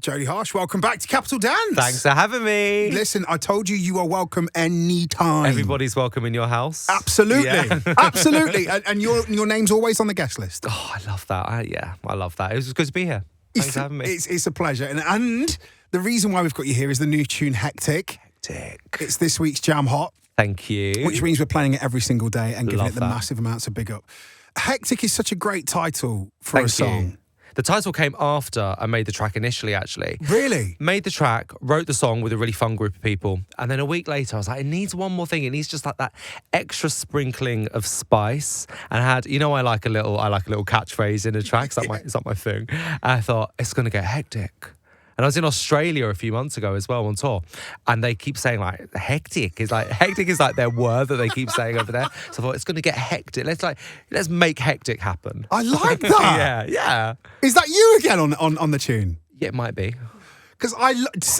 Jodie Harsh, welcome back to Capital Dance. Thanks for having me. Listen, I told you are welcome anytime. Everybody's welcome in your house. Absolutely. Yeah. Absolutely. And your name's always on the guest list. Oh, I love that. I love that. It was good to be here. Thanks for having me. It's a pleasure. And the reason why we've got you here is the new tune Hectic. It's this week's Jam Hot. Thank you. Which means we're playing it every single day and giving Love it the that. massive amounts of big up. Hectic is such a great title for a song. You. The title came after I made the track initially, actually. Really? Made the track, wrote the song with a really fun group of people. And then a week later, I was like, it needs one more thing. It needs just like that extra sprinkling of spice. And I like a little catchphrase in a track. Is that my thing? And I thought, it's going to get hectic. And I was in Australia a few months ago as well on tour. And they keep saying hectic is like their word that they keep saying over there. So I thought it's going to get hectic. Let's make hectic happen. I like that. yeah. Is that you again on the tune? Yeah, it might be. Because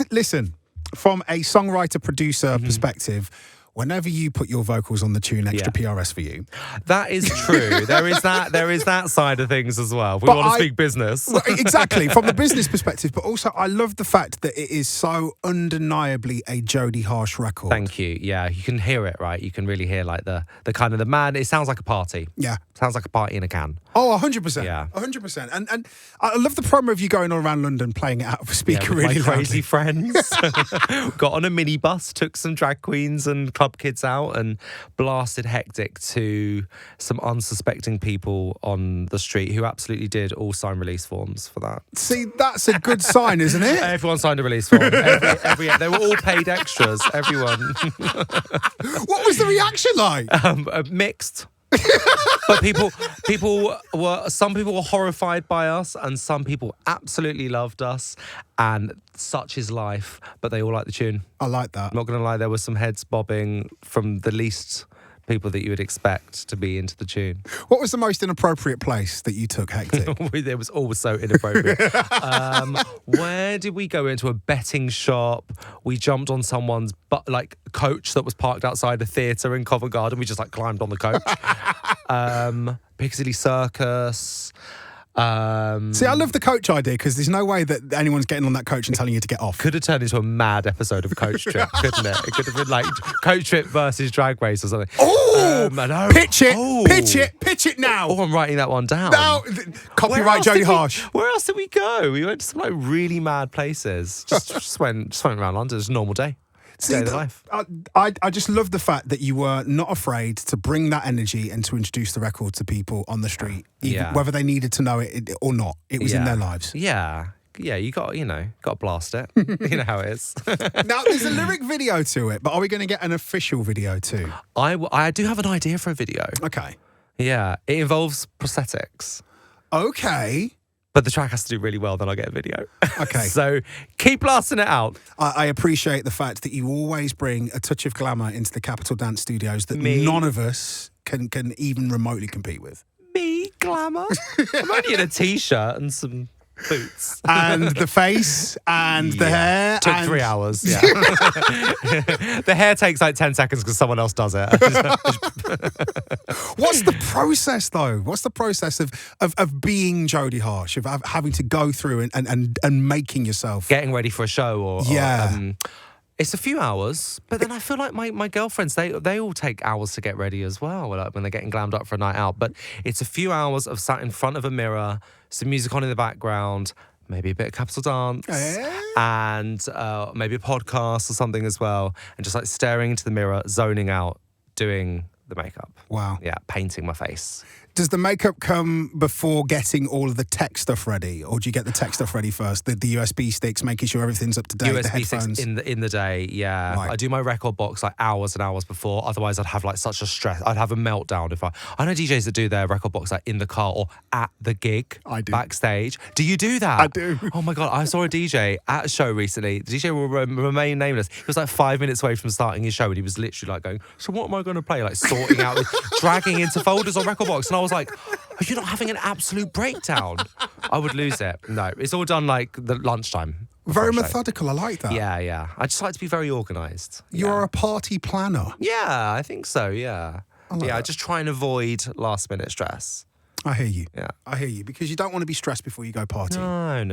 listen, from a songwriter-producer perspective, whenever you put your vocals on the tune, extra PRS for you. That is true. There is that side of things as well. We want to speak business. Well, exactly, from the business perspective, but also I love the fact that it is so undeniably a Jodie Harsh record. Thank you. Yeah, you can hear it, right? You can really hear like the kind of the man. It sounds like a party. Yeah. Sounds like a party in a can. Oh, 100%. Yeah. 100%. And I love the promo of you going all around London playing it out of a speaker with really my crazy loudly. friends. Got on a minibus, took some drag queens and club kids out and blasted Hectic to some unsuspecting people on the street who absolutely did all sign release forms for that. See, that's a good sign, isn't it? Everyone signed a release form. They were all paid extras, everyone. What was the reaction like? Mixed. But some people were horrified by us and some people absolutely loved us, and such is life, but they all like the tune. I like that. I'm not going to lie, there were some heads bobbing from the least people that you would expect to be into the tune. What was the most inappropriate place that you took Hectic? It was always so inappropriate. Where did we go? Into a betting shop. We jumped on someone's coach that was parked outside a theatre in Covent Garden. We just climbed on the coach. Piccadilly Circus. See, I love the coach idea because there's no way that anyone's getting on that coach and telling you to get off. Could have turned into a mad episode of Coach Trip, couldn't it? It could have been like Coach Trip versus Drag Race or something. Oh, pitch it, Oh. pitch it now. Oh, I'm writing that one down. Now, copyright Jodie Harsh. Where else did we go? We went to some really mad places. Just went around London. It's a normal day. Day of the life. I just love the fact that you were not afraid to bring that energy and to introduce the record to people on the street, whether they needed to know it or not. It was in their lives. Yeah. Yeah, you got to blast it. You know how it is. Now, there's a lyric video to it, but are we going to get an official video too? I do have an idea for a video. Okay. Yeah, it involves prosthetics. Okay. But the track has to do really well, then I'll get a video. Okay. So keep blasting it out. I appreciate the fact that you always bring a touch of glamour into the Capital Dance Studios that none of us can even remotely compete with. Me, glamour? I'm only in a T-shirt and some boots. And the face and the hair. Took 3 hours, yeah. The hair takes 10 seconds because someone else does it. What's the process, though? What's the process of being Jodie Harsh, of having to go through and making yourself? Getting ready for a show or it's a few hours, but then I feel like my girlfriends, they all take hours to get ready as well, when they're getting glammed up for a night out. But it's a few hours of sat in front of a mirror, some music on in the background, maybe a bit of Capital Dance, and maybe a podcast or something as well, and just staring into the mirror, zoning out, doing the makeup. Wow. Yeah, painting my face. Does the makeup come before getting all of the tech stuff ready, or do you get the tech stuff ready first? The USB sticks, making sure everything's up to date. USB sticks in the day, yeah. Right. I do my record box hours and hours before. Otherwise, I'd have such a stress. I'd have a meltdown if I know DJs that do their record box in the car or at the gig. I do. Backstage. Do you do that? I do. Oh my God, I saw a DJ at a show recently. The DJ will remain nameless. He was 5 minutes away from starting his show, and he was literally going, so what am I going to play? Sorting out, dragging into folders on record box, and I was like, are you not having an absolute breakdown? I would lose it. No, it's all done the lunchtime. Very methodical. I like that. Yeah. I just like to be very organised. You're a party planner. Yeah, I think so, yeah. I just try and avoid last minute stress. I hear you. Yeah. I hear you, because you don't want to be stressed before you go party. No.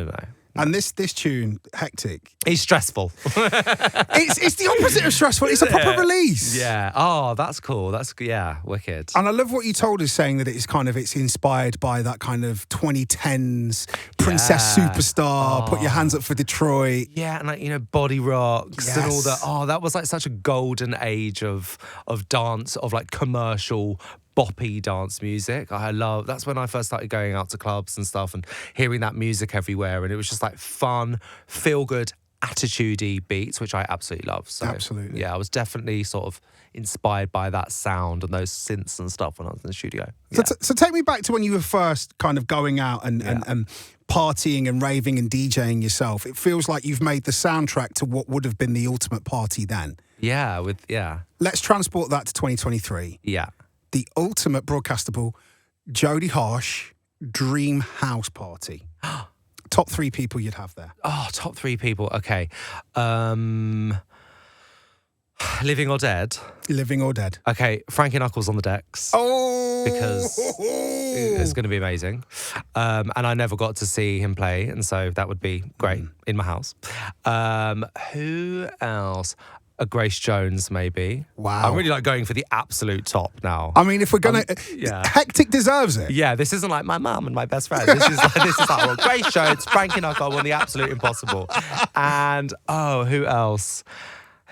And this tune, Hectic, It's stressful. it's the opposite of stressful. It's a proper release. Yeah. Oh, that's cool. That's wicked. And I love what you told us, saying that it's inspired by that kind of 2010s princess superstar. Put your hands up for Detroit. Yeah, and like, Body Rocks and all that. Oh, that was like such a golden age of dance, of like commercial boppy dance music. That's when I first started going out to clubs and stuff and hearing that music everywhere, and it was just like fun, feel good, attitude-y beats, which I absolutely love. So absolutely. Yeah, I was definitely sort of inspired by that sound and those synths and stuff when I was in the studio. Yeah. So take me back to when you were first kind of going out and partying and raving and DJing yourself. It feels like you've made the soundtrack to what would have been the ultimate party then. Yeah, Let's transport that to 2023. Yeah. The ultimate broadcastable Jodie Harsh dream house party. Top 3 people you'd have there. Oh, top 3 people. Okay. Living or dead? Living or dead. Okay, Frankie Knuckles on the decks. Oh! Because it's going to be amazing. And I never got to see him play, and so that would be great in my house. Who else? Grace Jones, maybe. Wow. I'm really like going for the absolute top now. I mean, if we're going to... Hectic deserves it. Yeah, this isn't like my mum and my best friend. This is like Grace Jones, Frankie Knuckles won the absolute impossible. And, who else?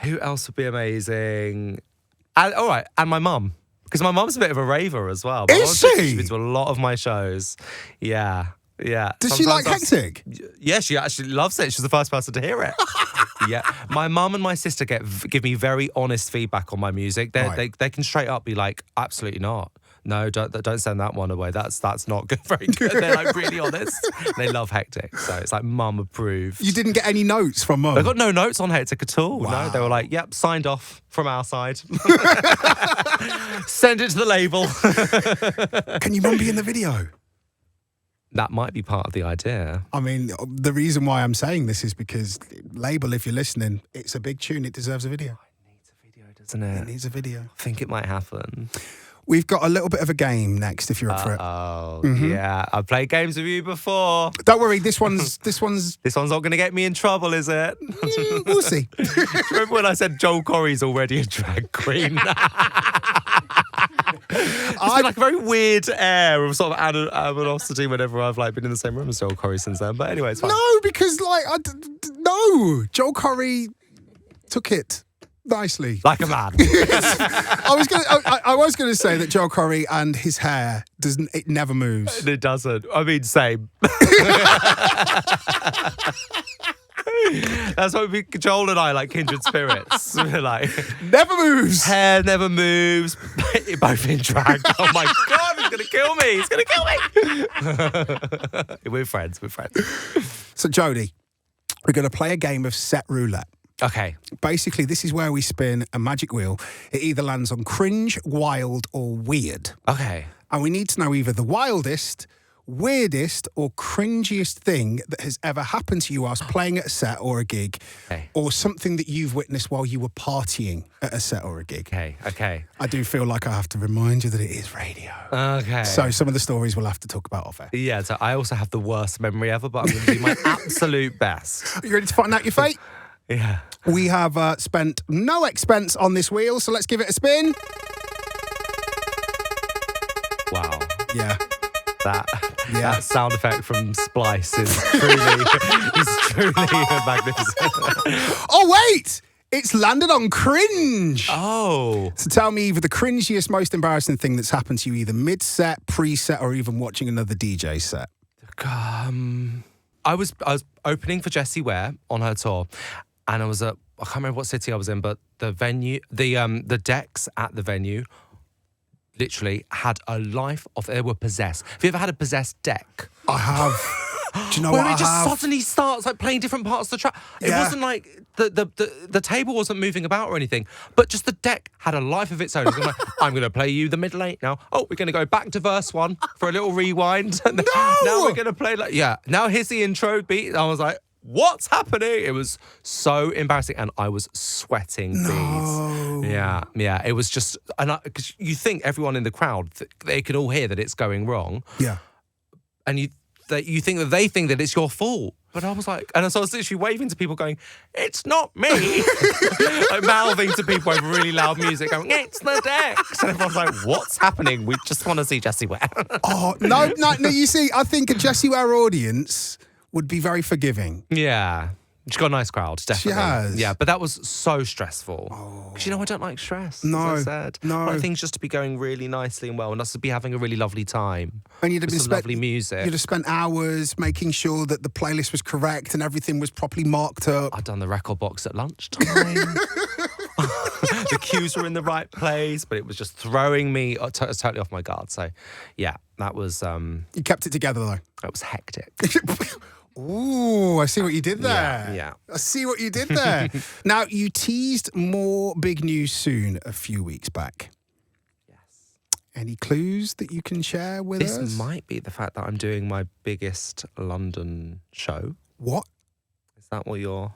Who else would be amazing? And, all right, and my mum. Because my mum's a bit of a raver as well. Is she? She's been to a lot of my shows. Yeah. Does she like Hectic? Yeah, she actually loves it. She's the first person to hear it. Yeah. My mum and my sister give me very honest feedback on my music. They can straight up be like, absolutely not. No, don't send that one away. That's not good. Very good. They're like really honest. They love Hectic. So it's like mum approved. You didn't get any notes from mum? I got no notes on Hectic at all. Wow. No, they were like, yep, signed off from our side. Send it to the label. Can your mum be in the video? That might be part of the idea. I mean, the reason why I'm saying this is because label, if you're listening, it's a big tune. It deserves a video. It needs a video, doesn't it? It needs a video. I think it might happen. We've got a little bit of a game next, if you're up for it. Oh, yeah. I've played games with you before. Don't worry, this one's This one's not going to get me in trouble, is it? We'll see. Remember when I said Joel Corry's already a drag queen? It's been like a very weird air of sort of animosity whenever I've like been in the same room as Joel Corry since then. But anyway, it's fine. No, because like no, Joel Corry took it nicely, like a man. I was gonna say that Joel Corry and his hair it never moves. It doesn't. I mean, same. That's why Joel and I like kindred spirits. We're like never moves. Hair never moves. Both in drag. Oh my God, he's gonna kill me. He's gonna kill me. We're friends. So Jody, we're gonna play a game of set roulette. Okay. Basically, this is where we spin a magic wheel. It either lands on cringe, wild, or weird. Okay. And we need to know either the wildest, weirdest, or cringiest thing that has ever happened to you whilst playing at a set or a gig, or something that you've witnessed while you were partying at a set or a gig. Okay. I do feel like I have to remind you that it is radio. Okay. So some of the stories we'll have to talk about off air. Yeah, so I also have the worst memory ever, but I'm going to do my absolute best. Are you ready to find out your fate? Yeah. We have spent no expense on this wheel, so let's give it a spin. Wow. Yeah. That sound effect from Splice is truly magnificent. Oh, wait! It's landed on cringe. Oh. So tell me either the cringiest, most embarrassing thing that's happened to you, either mid-set, pre-set, or even watching another DJ set. I was opening for Jessie Ware on her tour, and I can't remember what city I was in, but the venue, the decks at the venue literally had a life of, they were possessed. Have you ever had a possessed deck? I have. Do you know what I have? Where it just suddenly starts like playing different parts of the track. It wasn't like the table wasn't moving about or anything, but just the deck had a life of its own. It was like, I'm going to play you the middle eight now. Oh, we're going to go back to verse one for a little rewind. No! Now we're going to play now here's the intro beat. I was like, what's happening? It was so embarrassing, and I was sweating beads. Yeah. It was just, because you think everyone in the crowd, they can all hear that it's going wrong. Yeah. And you think that they think that it's your fault. But I was like, and so I was literally waving to people going, it's not me. Like mouthing to people over really loud music going, it's the Dex. And everyone's like, what's happening? We just want to see Jessie Ware. Oh, no, you see, I think a Jessie Ware audience would be very forgiving. Yeah. She's got a nice crowd, definitely. She has. Yeah, but that was so stressful. Because, I don't like stress, as I said. No. I like things just to be going really nicely and well, and us to be having a really lovely time. And you'd have with some lovely music. You'd have spent hours making sure that the playlist was correct and everything was properly marked up. I'd done the record box at lunchtime. The cues were in the right place, but it was just throwing me totally off my guard. So, yeah, that was... You kept it together, though. It was hectic. Ooh, I see what you did there. Yeah. I see what you did there. Now, you teased more big news soon a few weeks back. Yes. Any clues that you can share with us? This might be the fact that I'm doing my biggest London show. What? Is that what you're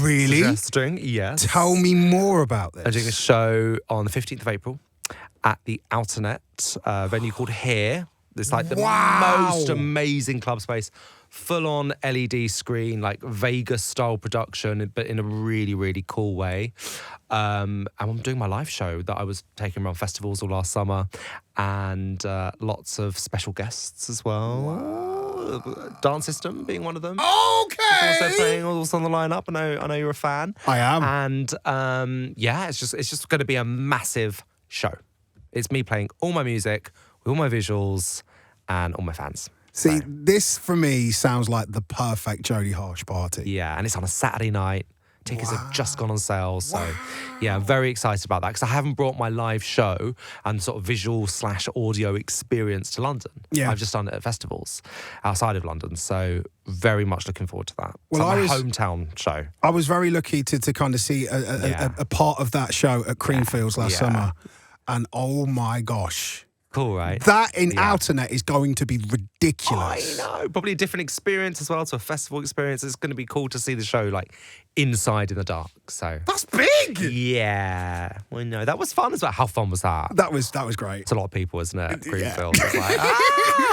Really? suggesting? Yes. Tell me more about this. I'm doing a show on the 15th of April at the Outernet, venue called Here. It's like the most amazing club space. Full-on LED screen, like Vegas-style production, but in a really, really cool way. And I'm doing my live show that I was taking around festivals all last summer, and lots of special guests as well. Wow. Dance System being one of them. Okay. Also playing also on the lineup. I know you're a fan. I am. And yeah, it's just going to be a massive show. It's me playing all my music with all my visuals and all my fans. See, this for me sounds like the perfect Jodie Harsh party. Yeah, and it's on a Saturday night. Tickets have just gone on sale. So, yeah, I'm very excited about that because I haven't brought my live show and sort of visual/audio experience to London. Yeah. I've just done it at festivals outside of London. So, very much looking forward to that. Well, it's like my hometown show. I was very lucky to kind of see a part of that show at Creamfields last summer. And oh my gosh. Cool, right? That in Outernet is going to be ridiculous. I know. Probably a different experience as well to a festival experience. It's going to be cool to see the show like inside in the dark. So that's big. Yeah. Well, no, that was fun as well. How fun was that? That was great. It's a lot of people, isn't it? Greenfield. It's like,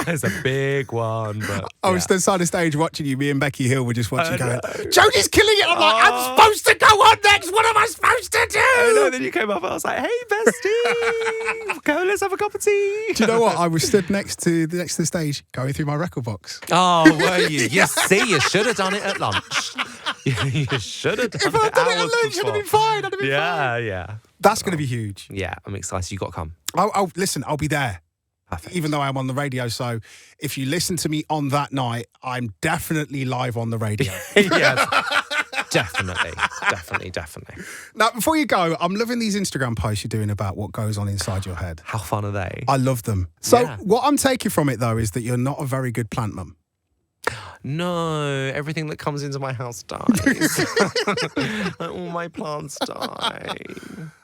it's a big one. But, I was inside the stage watching you. Me and Becky Hill were just watching going, Jodie's killing it. I'm like, I'm supposed to go on next. What am I supposed to do? I know. Then you came up and I was like, hey, bestie. Go, let's have a cup of tea. Do you know what? I was stood next to the stage going through my record box. Oh, were you? You see, you should have done it at lunch. You should have done it. If I'd done it at lunch, I'd have been fine. I'd have been fine. Yeah. That's going to be huge. Yeah, I'm excited. You got to come. Listen, I'll be there. Perfect. Even though I'm on the radio, so if you listen to me on that night, I'm definitely live on the radio. Yes. Definitely. Now, before you go, I'm loving these Instagram posts you're doing about what goes on inside your head. How fun are they? I love them. So what I'm taking from it, though, is that you're not a very good plant mum. No, everything that comes into my house dies. Like, all my plants die.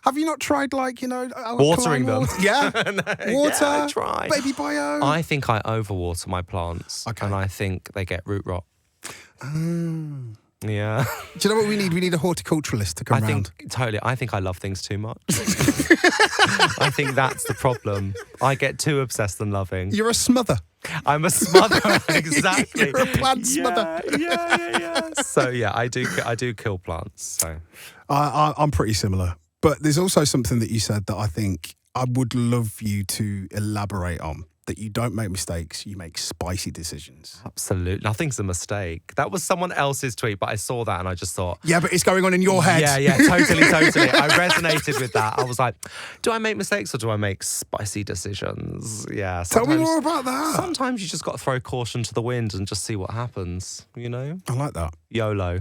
Have you not tried, watering them? Yeah. Water. Yeah, I try. Baby bio. I think I overwater my plants. Okay. And I think they get root rot. Yeah. Do you know what we need? We need a horticulturalist to come round. I think I love things too much. I think that's the problem. I get too obsessed and loving. You're a smother. I'm a smother, exactly. You're a plant smother. Yeah. So yeah, I do kill plants. So I'm pretty similar. But there's also something that you said that I think I would love you to elaborate on. That you don't make mistakes, you make spicy decisions. Absolutely. Nothing's a mistake. That was someone else's tweet, but I saw that and I just thought... Yeah, but it's going on in your head. Yeah, totally. I resonated with that. I was like, do I make mistakes or do I make spicy decisions? Yeah. Tell me more about that. Sometimes you just got to throw caution to the wind and just see what happens, you know? I like that. YOLO.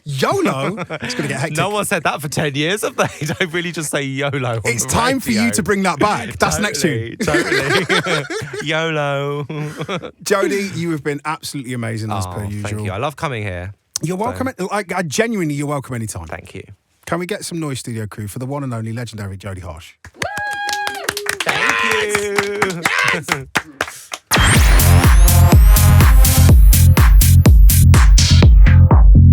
YOLO? It's going to get hectic. No one said that for 10 years, have they? They really just say YOLO. It's time for you to bring that back. That's next tune. Totally. YOLO. Jodie, you have been absolutely amazing as per usual. Thank you. I love coming here. You're welcome. Genuinely, you're welcome anytime. Thank you. Can we get some Noise Studio crew for the one and only legendary Jodie Harsh? Thank you. Yes!